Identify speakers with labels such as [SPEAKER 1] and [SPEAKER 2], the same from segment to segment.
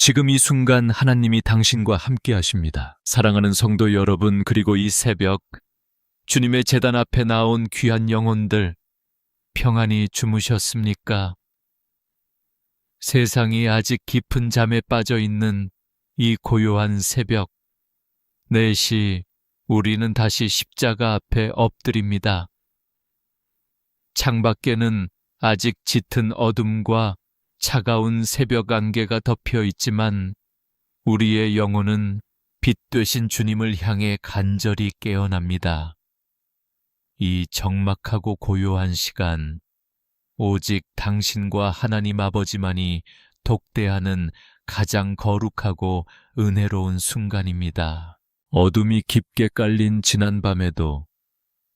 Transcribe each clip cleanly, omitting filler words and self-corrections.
[SPEAKER 1] 지금 이 순간 하나님이 당신과 함께 하십니다. 사랑하는 성도 여러분, 그리고 이 새벽 주님의 제단 앞에 나온 귀한 영혼들, 평안히 주무셨습니까? 세상이 아직 깊은 잠에 빠져 있는 이 고요한 새벽 4시, 우리는 다시 십자가 앞에 엎드립니다. 창밖에는 아직 짙은 어둠과 차가운 새벽 안개가 덮여 있지만 우리의 영혼은 빛 되신 주님을 향해 간절히 깨어납니다. 이 적막하고 고요한 시간, 오직 당신과 하나님 아버지만이 독대하는 가장 거룩하고 은혜로운 순간입니다. 어둠이 깊게 깔린 지난밤에도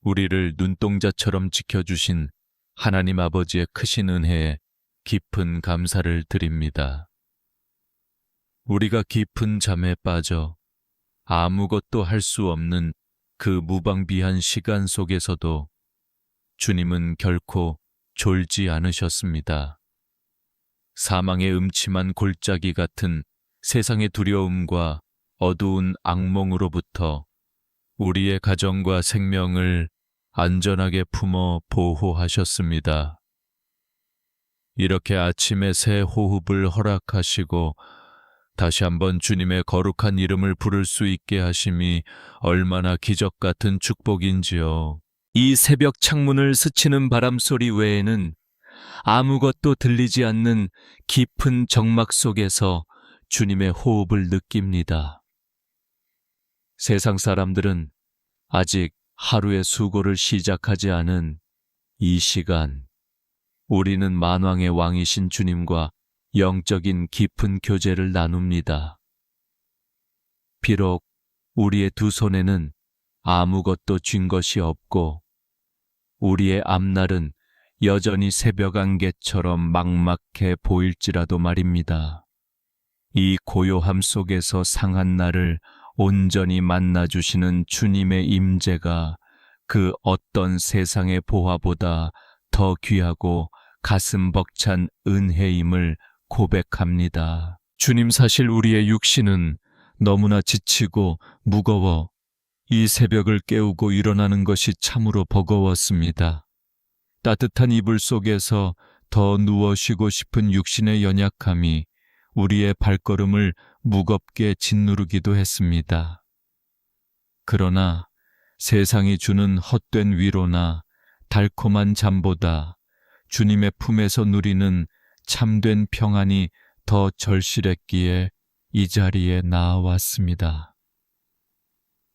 [SPEAKER 1] 우리를 눈동자처럼 지켜주신 하나님 아버지의 크신 은혜에 깊은 감사를 드립니다. 우리가 깊은 잠에 빠져 아무것도 할 수 없는 그 무방비한 시간 속에서도 주님은 결코 졸지 않으셨습니다. 사망의 음침한 골짜기 같은 세상의 두려움과 어두운 악몽으로부터 우리의 가정과 생명을 안전하게 품어 보호하셨습니다. 이렇게 아침에 새 호흡을 허락하시고 다시 한번 주님의 거룩한 이름을 부를 수 있게 하심이 얼마나 기적 같은 축복인지요. 이 새벽 창문을 스치는 바람소리 외에는 아무것도 들리지 않는 깊은 적막 속에서 주님의 호흡을 느낍니다. 세상 사람들은 아직 하루의 수고를 시작하지 않은 이 시간, 우리는 만왕의 왕이신 주님과 영적인 깊은 교제를 나눕니다. 비록 우리의 두 손에는 아무것도 쥔 것이 없고 우리의 앞날은 여전히 새벽 안개처럼 막막해 보일지라도 말입니다. 이 고요함 속에서 상한 나를 온전히 만나주시는 주님의 임재가 그 어떤 세상의 보화보다 더 귀하고 가슴 벅찬 은혜임을 고백합니다. 주님, 사실 우리의 육신은 너무나 지치고 무거워 이 새벽을 깨우고 일어나는 것이 참으로 버거웠습니다. 따뜻한 이불 속에서 더 누워 쉬고 싶은 육신의 연약함이 우리의 발걸음을 무겁게 짓누르기도 했습니다. 그러나 세상이 주는 헛된 위로나 달콤한 잠보다 주님의 품에서 누리는 참된 평안이 더 절실했기에 이 자리에 나아왔습니다.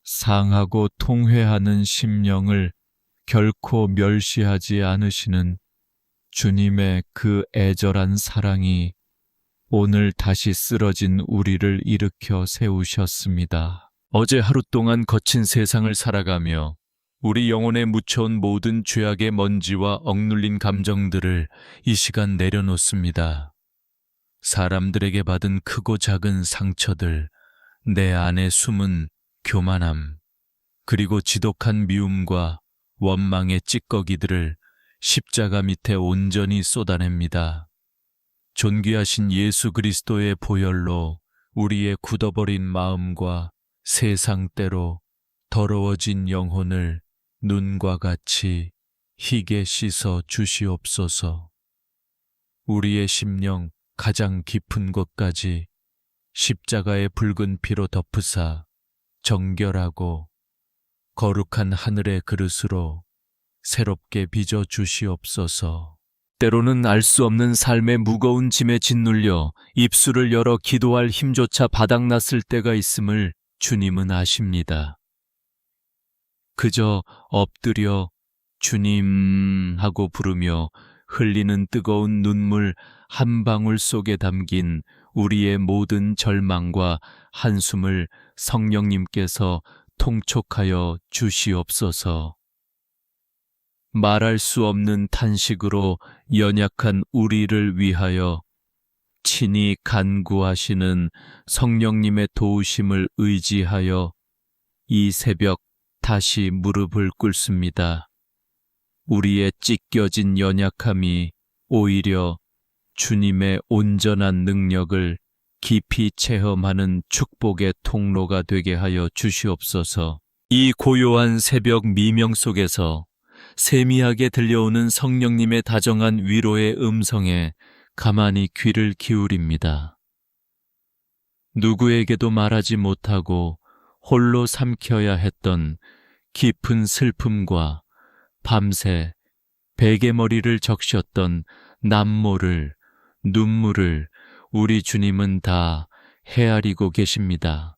[SPEAKER 1] 상하고 통회하는 심령을 결코 멸시하지 않으시는 주님의 그 애절한 사랑이 오늘 다시 쓰러진 우리를 일으켜 세우셨습니다. 어제 하루 동안 거친 세상을 살아가며 우리 영혼에 묻혀온 모든 죄악의 먼지와 억눌린 감정들을 이 시간 내려놓습니다. 사람들에게 받은 크고 작은 상처들, 내 안에 숨은 교만함, 그리고 지독한 미움과 원망의 찌꺼기들을 십자가 밑에 온전히 쏟아냅니다. 존귀하신 예수 그리스도의 보혈로 우리의 굳어버린 마음과 세상 때로 더러워진 영혼을 눈과 같이 희게 씻어 주시옵소서. 우리의 심령 가장 깊은 곳까지 십자가의 붉은 피로 덮으사 정결하고 거룩한 하늘의 그릇으로 새롭게 빚어 주시옵소서. 때로는 알 수 없는 삶의 무거운 짐에 짓눌려 입술을 열어 기도할 힘조차 바닥났을 때가 있음을 주님은 아십니다. 그저 엎드려 주님 하고 부르며 흘리는 뜨거운 눈물 한 방울 속에 담긴 우리의 모든 절망과 한숨을 성령님께서 통촉하여 주시옵소서. 말할 수 없는 탄식으로 연약한 우리를 위하여 친히 간구하시는 성령님의 도우심을 의지하여 이 새벽 다시 무릎을 꿇습니다. 우리의 찢겨진 연약함이 오히려 주님의 온전한 능력을 깊이 체험하는 축복의 통로가 되게 하여 주시옵소서. 이 고요한 새벽 미명 속에서 세미하게 들려오는 성령님의 다정한 위로의 음성에 가만히 귀를 기울입니다. 누구에게도 말하지 못하고 홀로 삼켜야 했던 깊은 슬픔과 밤새 베개머리를 적셨던 남모를, 눈물을 우리 주님은 다 헤아리고 계십니다.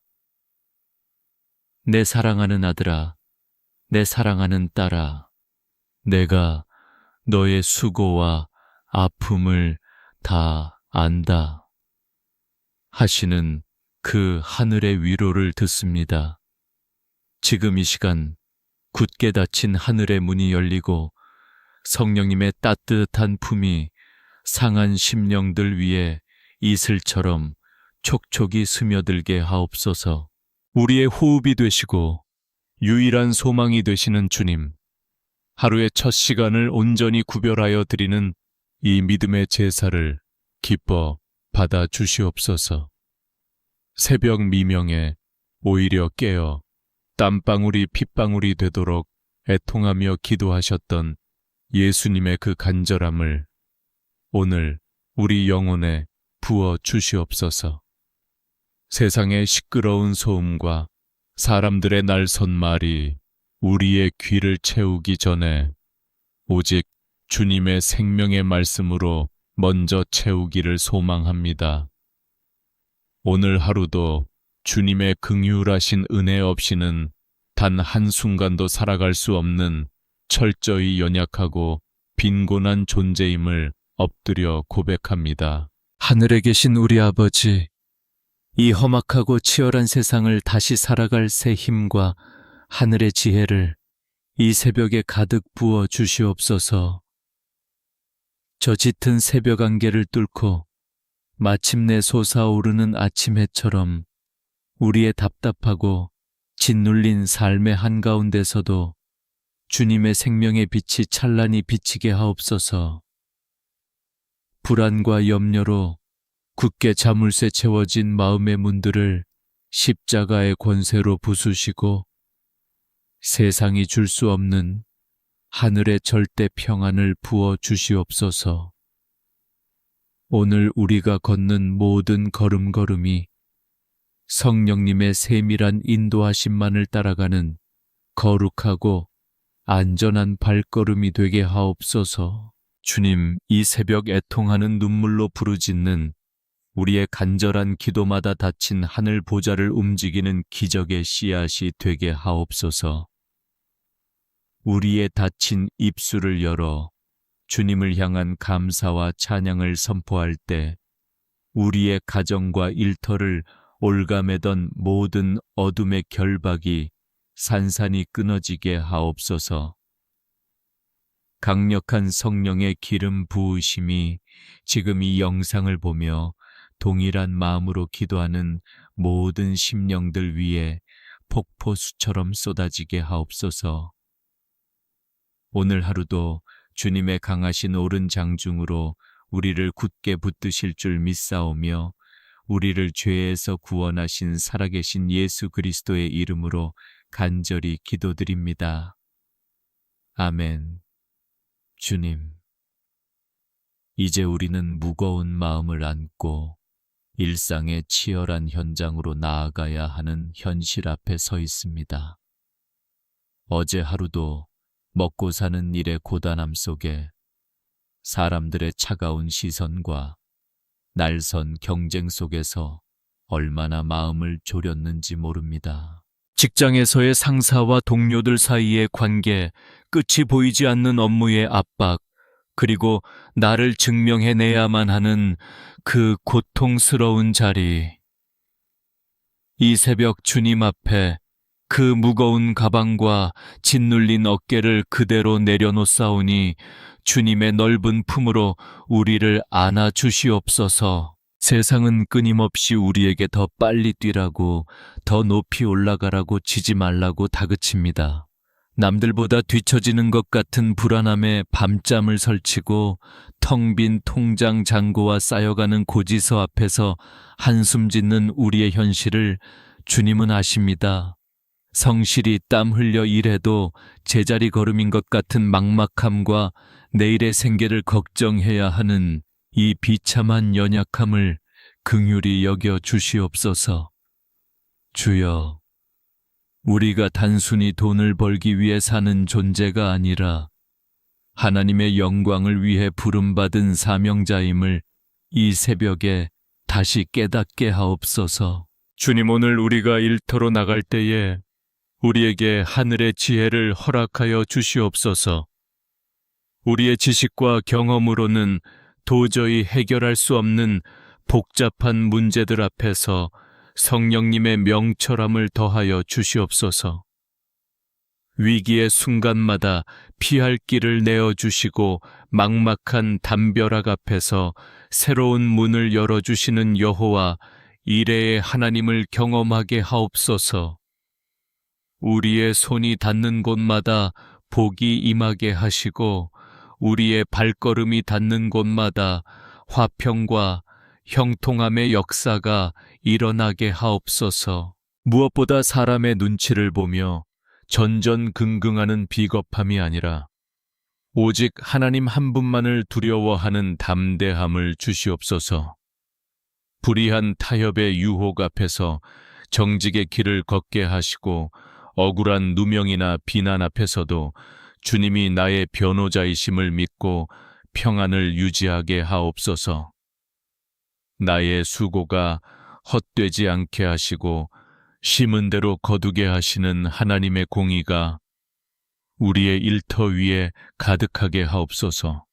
[SPEAKER 1] 내 사랑하는 아들아, 내 사랑하는 딸아, 내가 너의 수고와 아픔을 다 안다 하시는 그 하늘의 위로를 듣습니다. 지금 이 시간 굳게 닫힌 하늘의 문이 열리고 성령님의 따뜻한 품이 상한 심령들 위에 이슬처럼 촉촉이 스며들게 하옵소서. 우리의 호흡이 되시고 유일한 소망이 되시는 주님, 하루의 첫 시간을 온전히 구별하여 드리는 이 믿음의 제사를 기뻐 받아 주시옵소서. 새벽 미명에 오히려 깨어 땀방울이 핏방울이 되도록 애통하며 기도하셨던 예수님의 그 간절함을 오늘 우리 영혼에 부어 주시옵소서. 세상의 시끄러운 소음과 사람들의 날선 말이 우리의 귀를 채우기 전에 오직 주님의 생명의 말씀으로 먼저 채우기를 소망합니다. 오늘 하루도 주님의 긍휼하신 은혜 없이는 단 한순간도 살아갈 수 없는 철저히 연약하고 빈곤한 존재임을 엎드려 고백합니다. 하늘에 계신 우리 아버지, 이 험악하고 치열한 세상을 다시 살아갈 새 힘과 하늘의 지혜를 이 새벽에 가득 부어 주시옵소서. 저 짙은 새벽 안개를 뚫고 마침내 솟아오르는 아침 해처럼 우리의 답답하고 짓눌린 삶의 한가운데서도 주님의 생명의 빛이 찬란히 비치게 하옵소서. 불안과 염려로 굳게 자물쇠 채워진 마음의 문들을 십자가의 권세로 부수시고 세상이 줄 수 없는 하늘의 절대 평안을 부어 주시옵소서. 오늘 우리가 걷는 모든 걸음걸음이 성령님의 세밀한 인도하심만을 따라가는 거룩하고 안전한 발걸음이 되게 하옵소서. 주님, 이 새벽 애통하는 눈물로 부르짖는 우리의 간절한 기도마다 닫힌 하늘 보좌를 움직이는 기적의 씨앗이 되게 하옵소서. 우리의 닫힌 입술을 열어 주님을 향한 감사와 찬양을 선포할 때 우리의 가정과 일터를 올가매던 모든 어둠의 결박이 산산이 끊어지게 하옵소서. 강력한 성령의 기름 부으심이 지금 이 영상을 보며 동일한 마음으로 기도하는 모든 심령들 위에 폭포수처럼 쏟아지게 하옵소서. 오늘 하루도 주님의 강하신 오른 장중으로 우리를 굳게 붙드실 줄 믿사오며 우리를 죄에서 구원하신 살아계신 예수 그리스도의 이름으로 간절히 기도드립니다. 아멘. 주님, 이제 우리는 무거운 마음을 안고 일상의 치열한 현장으로 나아가야 하는 현실 앞에 서 있습니다. 어제 하루도 먹고 사는 일의 고단함 속에 사람들의 차가운 시선과 날선 경쟁 속에서 얼마나 마음을 졸였는지 모릅니다. 직장에서의 상사와 동료들 사이의 관계, 끝이 보이지 않는 업무의 압박, 그리고 나를 증명해내야만 하는 그 고통스러운 자리. 이 새벽 주님 앞에 그 무거운 가방과 짓눌린 어깨를 그대로 내려놓사오니 주님의 넓은 품으로 우리를 안아 주시옵소서. 세상은 끊임없이 우리에게 더 빨리 뛰라고, 더 높이 올라가라고, 지지 말라고 다그칩니다. 남들보다 뒤처지는 것 같은 불안함에 밤잠을 설치고 텅 빈 통장 잔고와 쌓여가는 고지서 앞에서 한숨 짓는 우리의 현실을 주님은 아십니다. 성실히 땀 흘려 일해도 제자리 걸음인 것 같은 막막함과 내일의 생계를 걱정해야 하는 이 비참한 연약함을 긍휼히 여겨 주시옵소서. 주여, 우리가 단순히 돈을 벌기 위해 사는 존재가 아니라 하나님의 영광을 위해 부름받은 사명자임을 이 새벽에 다시 깨닫게 하옵소서. 주님, 오늘 우리가 일터로 나갈 때에 우리에게 하늘의 지혜를 허락하여 주시옵소서. 우리의 지식과 경험으로는 도저히 해결할 수 없는 복잡한 문제들 앞에서 성령님의 명철함을 더하여 주시옵소서. 위기의 순간마다 피할 길을 내어주시고 막막한 담벼락 앞에서 새로운 문을 열어주시는 여호와 이레의 하나님을 경험하게 하옵소서. 우리의 손이 닿는 곳마다 복이 임하게 하시고 우리의 발걸음이 닿는 곳마다 화평과 형통함의 역사가 일어나게 하옵소서. 무엇보다 사람의 눈치를 보며 전전긍긍하는 비겁함이 아니라 오직 하나님 한 분만을 두려워하는 담대함을 주시옵소서. 불의한 타협의 유혹 앞에서 정직의 길을 걷게 하시고 억울한 누명이나 비난 앞에서도 주님이 나의 변호자이심을 믿고 평안을 유지하게 하옵소서. 나의 수고가 헛되지 않게 하시고 심은 대로 거두게 하시는 하나님의 공의가 우리의 일터 위에 가득하게 하옵소서.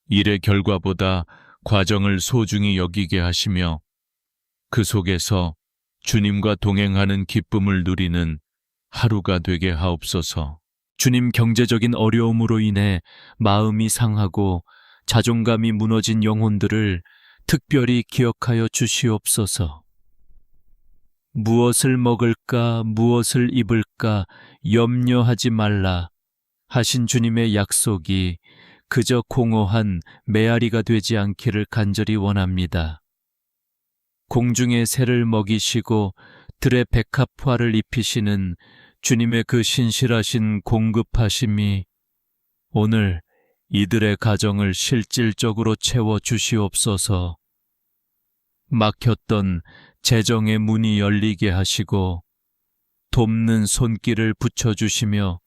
[SPEAKER 1] 일의 결과보다 과정을 소중히 여기게 하시며 그 속에서 주님과 동행하는 기쁨을 누리는 하루가 되게 하옵소서. 주님, 경제적인 어려움으로 인해 마음이 상하고 자존감이 무너진 영혼들을 특별히 기억하여 주시옵소서. 무엇을 먹을까, 무엇을 입을까 염려하지 말라 하신 주님의 약속이 그저 공허한 메아리가 되지 않기를 간절히 원합니다. 공중의 새를 먹이시고 들의 백합화를 입히시는 주님의 그 신실하신 공급하심이 오늘 이들의 가정을 실질적으로 채워 주시옵소서. 막혔던 재정의 문이 열리게 하시고 돕는 손길을 붙여주시며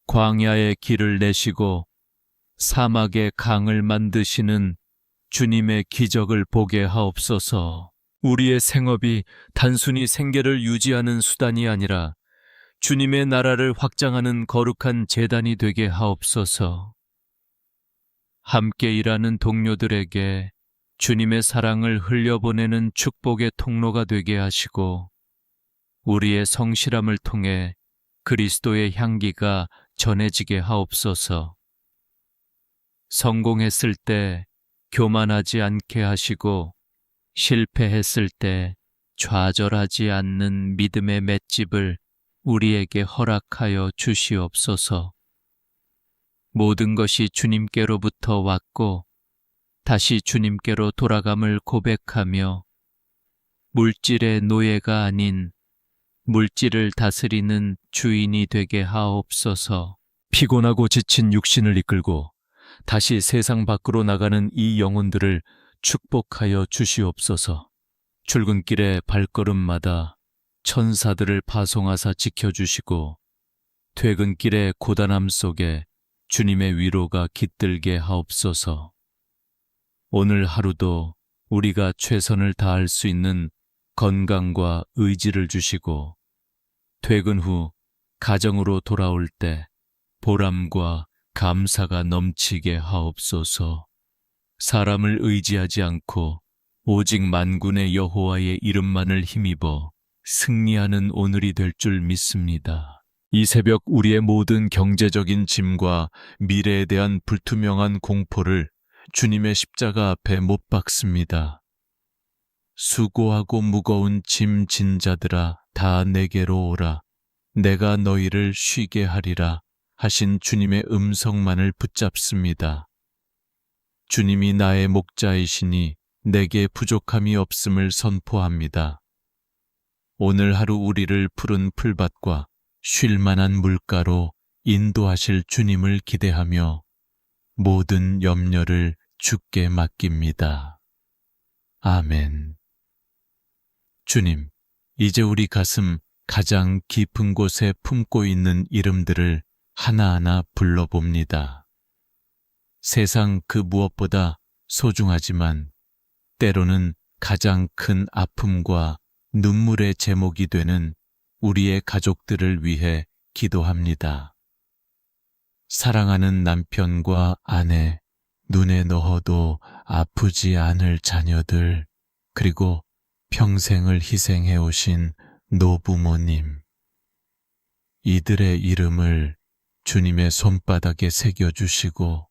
[SPEAKER 1] 광야의 길을 내시고 사막의 강을 만드시는 주님의 기적을 보게 하옵소서. 우리의 생업이 단순히 생계를 유지하는 수단이 아니라 주님의 나라를 확장하는 거룩한 재단이 되게 하옵소서. 함께 일하는 동료들에게 주님의 사랑을 흘려보내는 축복의 통로가 되게 하시고 우리의 성실함을 통해 그리스도의 향기가 전해지게 하옵소서. 성공했을 때 교만하지 않게 하시고 실패했을 때 좌절하지 않는 믿음의 맷집을 우리에게 허락하여 주시옵소서. 모든 것이 주님께로부터 왔고 다시 주님께로 돌아감을 고백하며 물질의 노예가 아닌 물질을 다스리는 주인이 되게 하옵소서. 피곤하고 지친 육신을 이끌고 다시 세상 밖으로 나가는 이 영혼들을 축복하여 주시옵소서. 출근길의 발걸음마다 천사들을 파송하사 지켜주시고 퇴근길의 고단함 속에 주님의 위로가 깃들게 하옵소서. 오늘 하루도 우리가 최선을 다할 수 있는 건강과 의지를 주시고 퇴근 후 가정으로 돌아올 때 보람과 감사가 넘치게 하옵소서. 사람을 의지하지 않고 오직 만군의 여호와의 이름만을 힘입어 승리하는 오늘이 될 줄 믿습니다. 이 새벽 우리의 모든 경제적인 짐과 미래에 대한 불투명한 공포를 주님의 십자가 앞에 못 박습니다. 수고하고 무거운 짐 진 자들아 다 내게로 오라. 내가 너희를 쉬게 하리라 하신 주님의 음성만을 붙잡습니다. 주님이 나의 목자이시니 내게 부족함이 없음을 선포합니다. 오늘 하루 우리를 푸른 풀밭과 쉴 만한 물가로 인도하실 주님을 기대하며 모든 염려를 주께 맡깁니다. 아멘. 주님, 이제 우리 가슴 가장 깊은 곳에 품고 있는 이름들을 하나하나 불러봅니다. 세상 그 무엇보다 소중하지만 때로는 가장 큰 아픔과 눈물의 제목이 되는 우리의 가족들을 위해 기도합니다. 사랑하는 남편과 아내, 눈에 넣어도 아프지 않을 자녀들, 그리고 평생을 희생해 오신 노부모님. 이들의 이름을 주님의 손바닥에 새겨주시고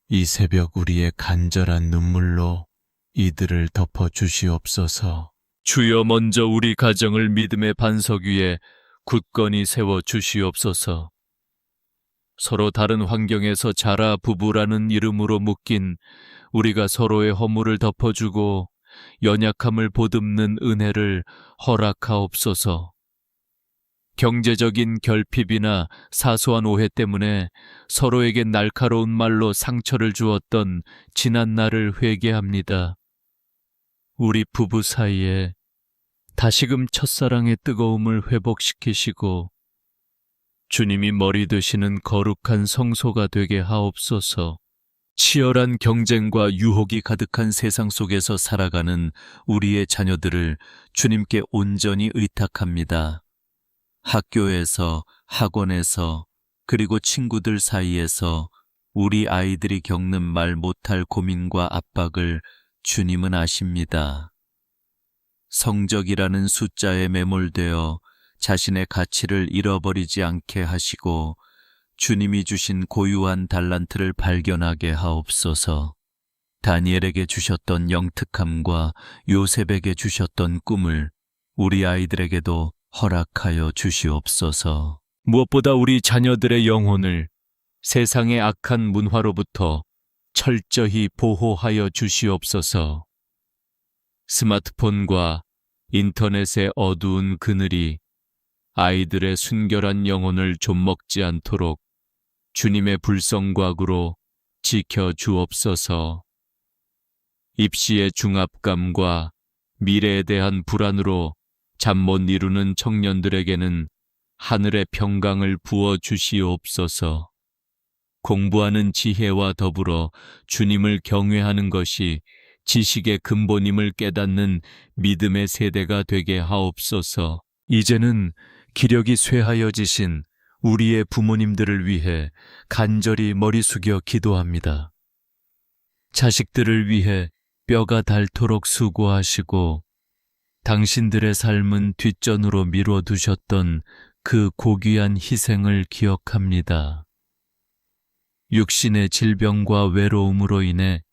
[SPEAKER 1] 이 새벽 우리의 간절한 눈물로 이들을 덮어주시옵소서. 주여, 먼저 우리 가정을 믿음의 반석 위에 굳건히 세워 주시옵소서. 서로 다른 환경에서 자라 부부라는 이름으로 묶인 우리가 서로의 허물을 덮어주고 연약함을 보듬는 은혜를 허락하옵소서. 경제적인 결핍이나 사소한 오해 때문에 서로에게 날카로운 말로 상처를 주었던 지난 날을 회개합니다. 우리 부부 사이에 다시금 첫사랑의 뜨거움을 회복시키시고 주님이 머리 되시는 거룩한 성소가 되게 하옵소서. 치열한 경쟁과 유혹이 가득한 세상 속에서 살아가는 우리의 자녀들을 주님께 온전히 의탁합니다. 학교에서, 학원에서, 그리고 친구들 사이에서 우리 아이들이 겪는 말 못할 고민과 압박을 주님은 아십니다. 성적이라는 숫자에 매몰되어 자신의 가치를 잃어버리지 않게 하시고 주님이 주신 고유한 달란트를 발견하게 하옵소서. 다니엘에게 주셨던 영특함과 요셉에게 주셨던 꿈을 우리 아이들에게도 허락하여 주시옵소서. 무엇보다 우리 자녀들의 영혼을 세상의 악한 문화로부터 철저히 보호하여 주시옵소서. 스마트폰과 인터넷의 어두운 그늘이 아이들의 순결한 영혼을 좀먹지 않도록 주님의 불성곽으로 지켜 주옵소서. 입시의 중압감과 미래에 대한 불안으로 잠 못 이루는 청년들에게는 하늘의 평강을 부어 주시옵소서. 공부하는 지혜와 더불어 주님을 경외하는 것이 지식의 근본임을 깨닫는 믿음의 세대가 되게 하옵소서. 이제는 기력이 쇠하여지신 우리의 부모님들을 위해 간절히 머리 숙여 기도합니다. 자식들을 위해 뼈가 닳도록 수고하시고 당신들의 삶은 뒷전으로 미뤄두셨던 그 고귀한 희생을 기억합니다. 육신의 질병과 외로움으로 인해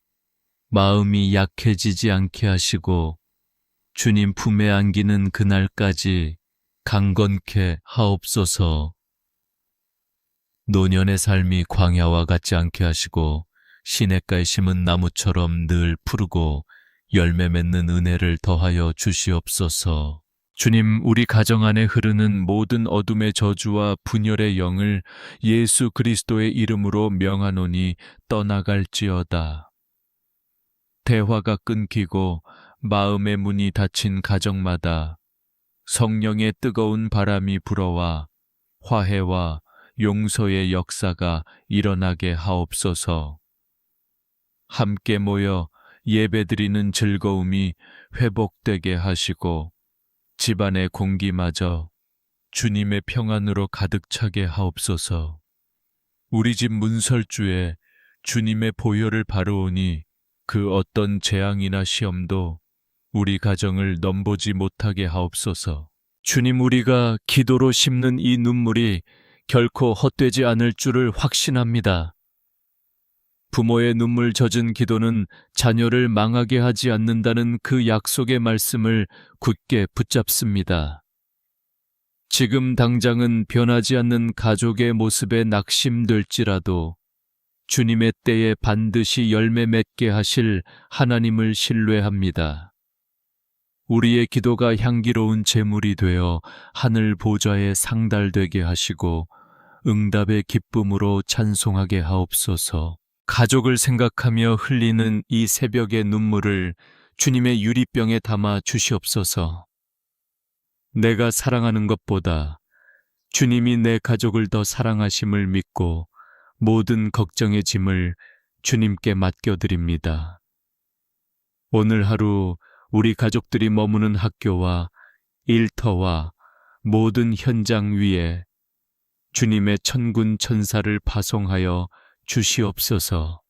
[SPEAKER 1] 마음이 약해지지 않게 하시고 주님 품에 안기는 그날까지 강건케 하옵소서. 노년의 삶이 광야와 같지 않게 하시고 시냇가에 심은 나무처럼 늘 푸르고 열매 맺는 은혜를 더하여 주시옵소서. 주님, 우리 가정 안에 흐르는 모든 어둠의 저주와 분열의 영을 예수 그리스도의 이름으로 명하노니 떠나갈지어다. 대화가 끊기고 마음의 문이 닫힌 가정마다 성령의 뜨거운 바람이 불어와 화해와 용서의 역사가 일어나게 하옵소서. 함께 모여 예배드리는 즐거움이 회복되게 하시고 집안의 공기마저 주님의 평안으로 가득 차게 하옵소서. 우리 집 문설주에 주님의 보혈을 바르오니 그 어떤 재앙이나 시험도 우리 가정을 넘보지 못하게 하옵소서. 주님, 우리가 기도로 심는 이 눈물이 결코 헛되지 않을 줄을 확신합니다. 부모의 눈물 젖은 기도는 자녀를 망하게 하지 않는다는 그 약속의 말씀을 굳게 붙잡습니다. 지금 당장은 변하지 않는 가족의 모습에 낙심될지라도 주님의 때에 반드시 열매 맺게 하실 하나님을 신뢰합니다. 우리의 기도가 향기로운 제물이 되어 하늘 보좌에 상달되게 하시고 응답의 기쁨으로 찬송하게 하옵소서. 가족을 생각하며 흘리는 이 새벽의 눈물을 주님의 유리병에 담아 주시옵소서. 내가 사랑하는 것보다 주님이 내 가족을 더 사랑하심을 믿고 모든 걱정의 짐을 주님께 맡겨드립니다. 오늘 하루 우리 가족들이 머무는 학교와 일터와 모든 현장 위에 주님의 천군 천사를 파송하여 주시옵소서.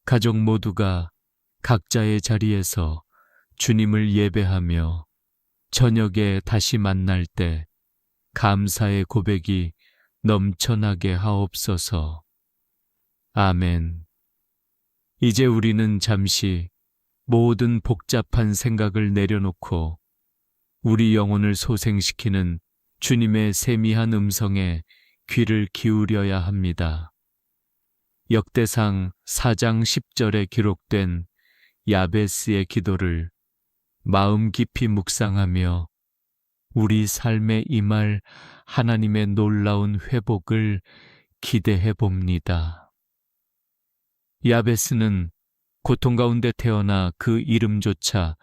[SPEAKER 1] 가족 모두가 각자의 자리에서 주님을 예배하며 저녁에 다시 만날 때 감사의 고백이 넘쳐나게 하옵소서. 아멘. 이제 우리는 잠시 모든 복잡한 생각을 내려놓고 우리 영혼을 소생시키는 주님의 세미한 음성에 귀를 기울여야 합니다. 역대상 4장 10절에 기록된 야베스의 기도를 마음 깊이 묵상하며 우리 삶에 임할 하나님의 놀라운 회복을 기대해 봅니다. 야베스는 고통 가운데 태어나 그 이름조차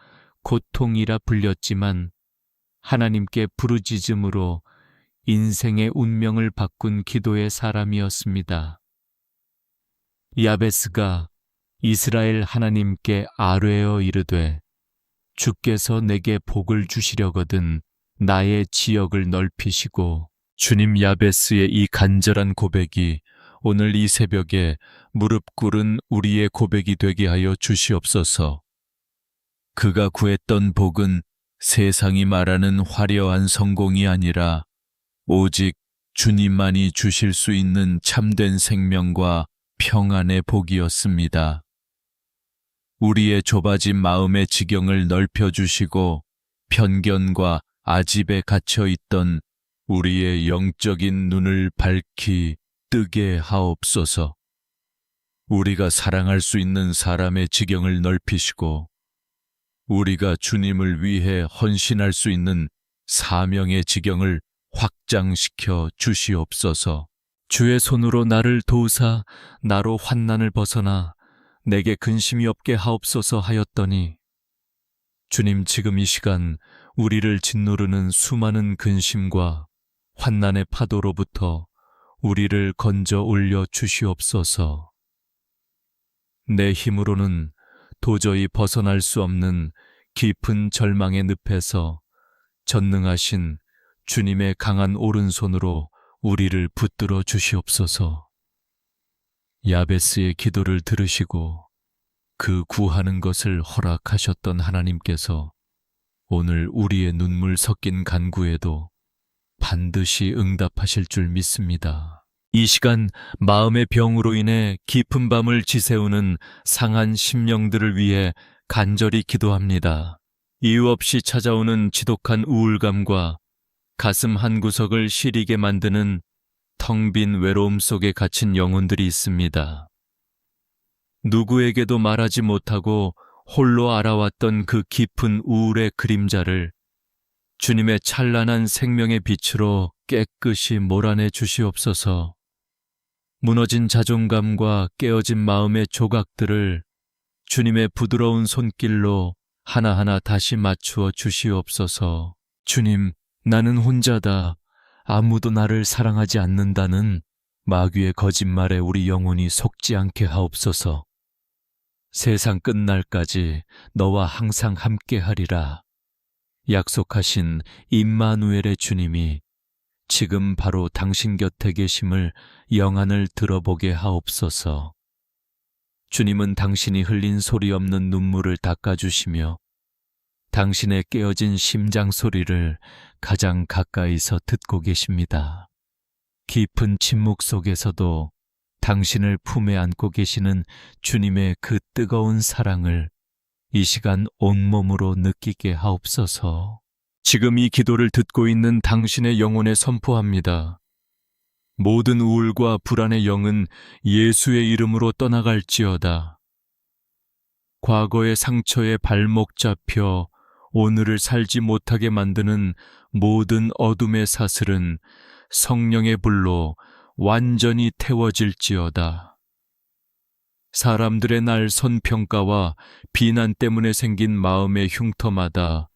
[SPEAKER 1] 고통이라 불렸지만 하나님께 부르짖음으로 인생의 운명을 바꾼 기도의 사람이었습니다. 야베스가 이스라엘 하나님께 아뢰어 이르되 주께서 내게 복을 주시려거든 나의 지역을 넓히시고, 주님, 야베스의 이 간절한 고백이 오늘 이 새벽에 무릎 꿇은 우리의 고백이 되게 하여 주시옵소서. 그가 구했던 복은 세상이 말하는 화려한 성공이 아니라 오직 주님만이 주실 수 있는 참된 생명과 평안의 복이었습니다. 우리의 좁아진 마음의 지경을 넓혀주시고 편견과 아집에 갇혀있던 우리의 영적인 눈을 밝히 뜨게 하옵소서. 우리가 사랑할 수 있는 사람의 지경을 넓히시고 우리가 주님을 위해 헌신할 수 있는 사명의 지경을 확장시켜 주시옵소서. 주의 손으로 나를 도우사 나로 환난을 벗어나 내게 근심이 없게 하옵소서 하였더니 주님, 지금 이 시간 우리를 짓누르는 수많은 근심과 환난의 파도로부터 우리를 건져 올려 주시옵소서. 내 힘으로는 도저히 벗어날 수 없는 깊은 절망의 늪에서 전능하신 주님의 강한 오른손으로 우리를 붙들어 주시옵소서. 야베스의 기도를 들으시고 그 구하는 것을 허락하셨던 하나님께서 오늘 우리의 눈물 섞인 간구에도 반드시 응답하실 줄 믿습니다. 이 시간 마음의 병으로 인해 깊은 밤을 지새우는 상한 심령들을 위해 간절히 기도합니다. 이유 없이 찾아오는 지독한 우울감과 가슴 한구석을 시리게 만드는 텅 빈 외로움 속에 갇힌 영혼들이 있습니다. 누구에게도 말하지 못하고 홀로 알아왔던 그 깊은 우울의 그림자를 주님의 찬란한 생명의 빛으로 깨끗이 몰아내 주시옵소서. 무너진 자존감과 깨어진 마음의 조각들을 주님의 부드러운 손길로 하나하나 다시 맞추어 주시옵소서. 주님, 나는 혼자다. 아무도 나를 사랑하지 않는다는 마귀의 거짓말에 우리 영혼이 속지 않게 하옵소서. 세상 끝날까지 너와 항상 함께하리라 약속하신 임마누엘의 주님이 지금 바로 당신 곁에 계심을 영안을 들어보게 하옵소서. 주님은 당신이 흘린 소리 없는 눈물을 닦아주시며 당신의 깨어진 심장 소리를 가장 가까이서 듣고 계십니다. 깊은 침묵 속에서도 당신을 품에 안고 계시는 주님의 그 뜨거운 사랑을 이 시간 온몸으로 느끼게 하옵소서. 지금 이 기도를 듣고 있는 당신의 영혼에 선포합니다. 모든 우울과 불안의 영은 예수의 이름으로 떠나갈지어다. 과거의 상처에 발목 잡혀 오늘을 살지 못하게 만드는 모든 어둠의 사슬은 성령의 불로 완전히 태워질지어다. 사람들의 날 선평가와 비난 때문에 생긴 마음의 흉터마다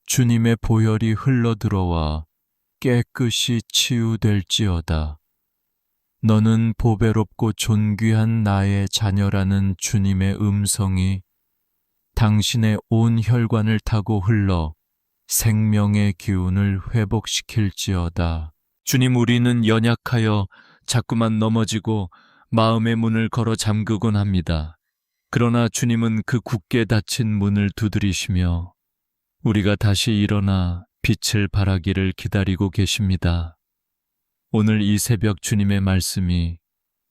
[SPEAKER 1] 주님의 보혈이 흘러들어와 깨끗이 치유될지어다. 너는 보배롭고 존귀한 나의 자녀라는 주님의 음성이 당신의 온 혈관을 타고 흘러 생명의 기운을 회복시킬지어다. 주님, 우리는 연약하여 자꾸만 넘어지고 마음의 문을 걸어 잠그곤 합니다. 그러나 주님은 그 굳게 닫힌 문을 두드리시며 우리가 다시 일어나 빛을 발하기를 기다리고 계십니다. 오늘 이 새벽 주님의 말씀이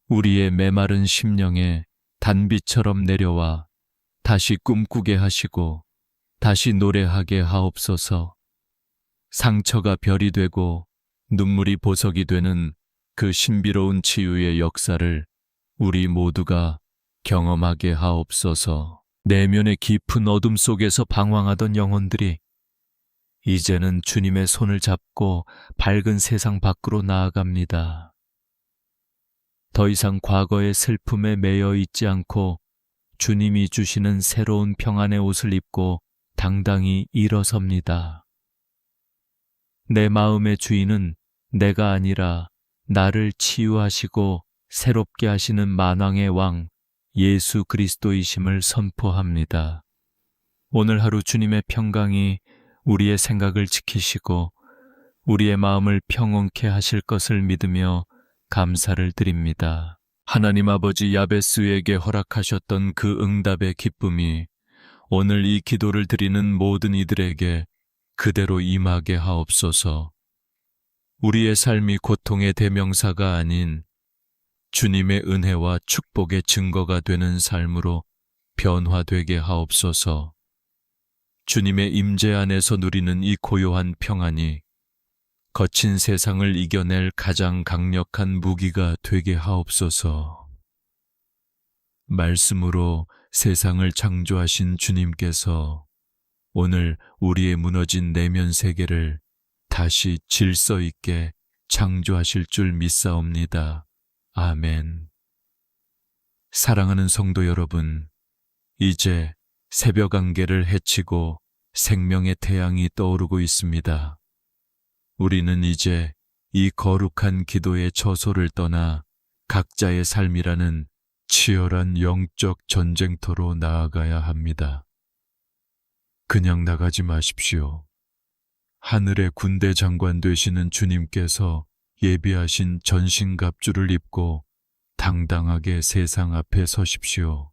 [SPEAKER 1] 우리의 메마른 심령에 단비처럼 내려와 다시 꿈꾸게 하시고 다시 노래하게 하옵소서. 상처가 별이 되고 눈물이 보석이 되는 그 신비로운 치유의 역사를 우리 모두가 경험하게 하옵소서. 내면의 깊은 어둠 속에서 방황하던 영혼들이 이제는 주님의 손을 잡고 밝은 세상 밖으로 나아갑니다. 더 이상 과거의 슬픔에 매여 있지 않고 주님이 주시는 새로운 평안의 옷을 입고 당당히 일어섭니다. 내 마음의 주인은 내가 아니라 나를 치유하시고 새롭게 하시는 만왕의 왕 예수 그리스도이심을 선포합니다. 오늘 하루 주님의 평강이 우리의 생각을 지키시고 우리의 마음을 평온케 하실 것을 믿으며 감사를 드립니다. 하나님 아버지, 야베스에게 허락하셨던 그 응답의 기쁨이 오늘 이 기도를 드리는 모든 이들에게 그대로 임하게 하옵소서. 우리의 삶이 고통의 대명사가 아닌 주님의 은혜와 축복의 증거가 되는 삶으로 변화되게 하옵소서. 주님의 임재 안에서 누리는 이 고요한 평안이 거친 세상을 이겨낼 가장 강력한 무기가 되게 하옵소서. 말씀으로 세상을 창조하신 주님께서 오늘 우리의 무너진 내면 세계를 다시 질서 있게 창조하실 줄 믿사옵니다. 아멘. 사랑하는 성도 여러분, 이제 새벽 안개를 헤치고 생명의 태양이 떠오르고 있습니다. 우리는 이제 이 거룩한 기도의 처소를 떠나 각자의 삶이라는 치열한 영적 전쟁터로 나아가야 합니다. 그냥 나가지 마십시오. 하늘의 군대 장관 되시는 주님께서 예비하신 전신갑주를 입고 당당하게 세상 앞에 서십시오.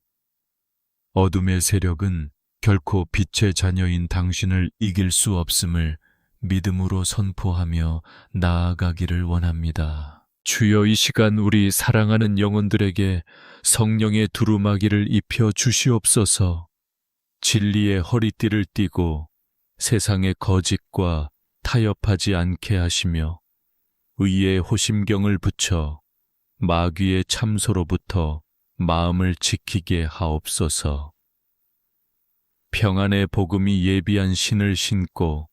[SPEAKER 1] 어둠의 세력은 결코 빛의 자녀인 당신을 이길 수 없음을 믿음으로 선포하며 나아가기를 원합니다. 주여, 이 시간 우리 사랑하는 영혼들에게 성령의 두루마기를 입혀 주시옵소서. 진리의 허리띠를 띠고 세상의 거짓과 타협하지 않게 하시며 의의 호심경을 붙여 마귀의 참소로부터 마음을 지키게 하옵소서. 평안의 복음이 예비한 신을 신고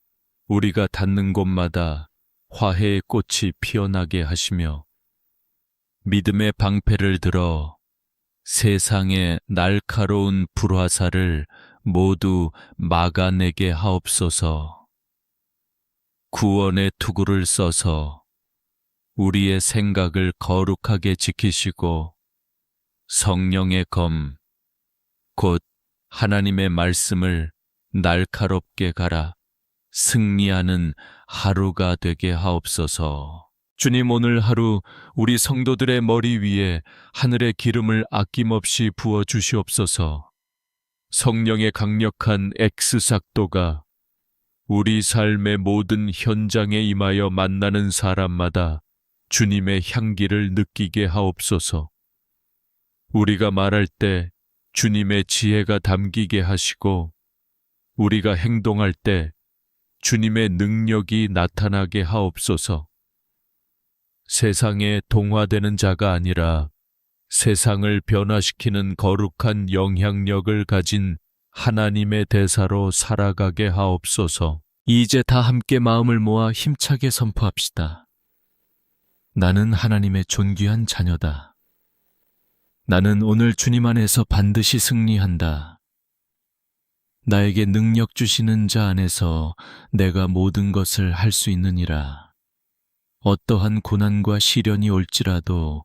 [SPEAKER 1] 우리가 닿는 곳마다 화해의 꽃이 피어나게 하시며 믿음의 방패를 들어 세상의 날카로운 불화살을 모두 막아내게 하옵소서. 구원의 투구를 써서 우리의 생각을 거룩하게 지키시고 성령의 검, 곧 하나님의 말씀을 날카롭게 갈아 승리하는 하루가 되게 하옵소서. 주님, 오늘 하루 우리 성도들의 머리 위에 하늘의 기름을 아낌없이 부어 주시옵소서. 성령의 강력한 X삭도가 우리 삶의 모든 현장에 임하여 만나는 사람마다 주님의 향기를 느끼게 하옵소서. 우리가 말할 때 주님의 지혜가 담기게 하시고 우리가 행동할 때 주님의 능력이 나타나게 하옵소서. 세상에 동화되는 자가 아니라 세상을 변화시키는 거룩한 영향력을 가진 하나님의 대사로 살아가게 하옵소서. 이제 다 함께 마음을 모아 힘차게 선포합시다. 나는 하나님의 존귀한 자녀다. 나는 오늘 주님 안에서 반드시 승리한다. 나에게 능력 주시는 자 안에서 내가 모든 것을 할 수 있느니라. 어떠한 고난과 시련이 올지라도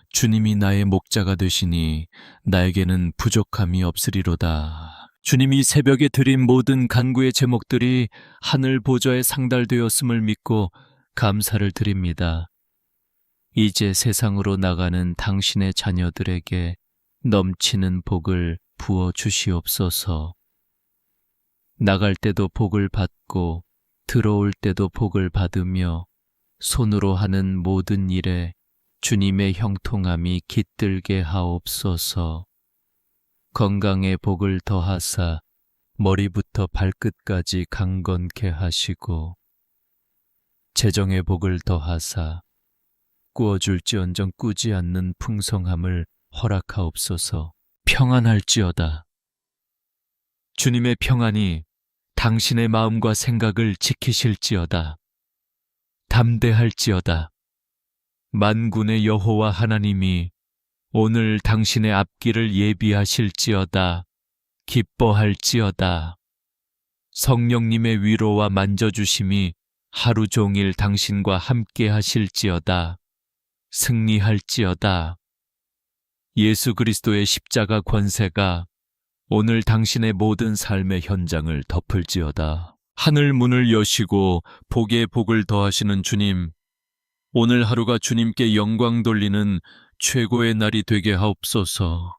[SPEAKER 1] 주님이 나의 목자가 되시니 나에게는 부족함이 없으리로다. 주님이 새벽에 드린 모든 간구의 제목들이 하늘 보좌에 상달되었음을 믿고 감사를 드립니다. 이제 세상으로 나가는 당신의 자녀들에게 넘치는 복을 부어 주시옵소서. 나갈 때도 복을 받고 들어올 때도 복을 받으며 손으로 하는 모든 일에 주님의 형통함이 깃들게 하옵소서. 건강에 복을 더하사 머리부터 발끝까지 강건케 하시고 재정에 복을 더하사 꾸어줄지언정 꾸지 않는 풍성함을 허락하옵소서. 평안할지어다. 주님의 평안이 당신의 마음과 생각을 지키실지어다. 담대할지어다. 만군의 여호와 하나님이 오늘 당신의 앞길을 예비하실지어다. 기뻐할지어다. 성령님의 위로와 만져주심이 하루 종일 당신과 함께 하실지어다. 승리할지어다. 예수 그리스도의 십자가 권세가 오늘 당신의 모든 삶의 현장을 덮을지어다. 하늘 문을 여시고 복에 복을 더하시는 주님, 오늘 하루가 주님께 영광 돌리는 최고의 날이 되게 하옵소서.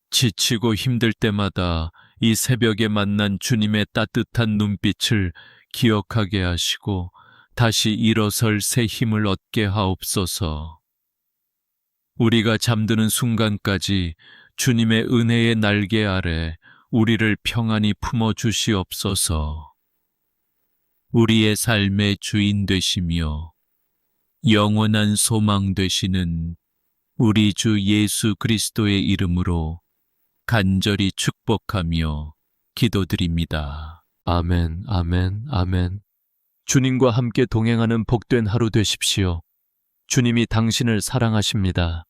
[SPEAKER 1] 지치고 힘들 때마다 이 새벽에 만난 주님의 따뜻한 눈빛을 기억하게 하시고 다시 일어설 새 힘을 얻게 하옵소서. 우리가 잠드는 순간까지 주님의 은혜의 날개 아래 우리를 평안히 품어 주시옵소서. 우리의 삶의 주인 되시며 영원한 소망 되시는 우리 주 예수 그리스도의 이름으로 간절히 축복하며 기도드립니다. 아멘, 아멘, 아멘. 주님과 함께 동행하는 복된 하루 되십시오. 주님이 당신을 사랑하십니다.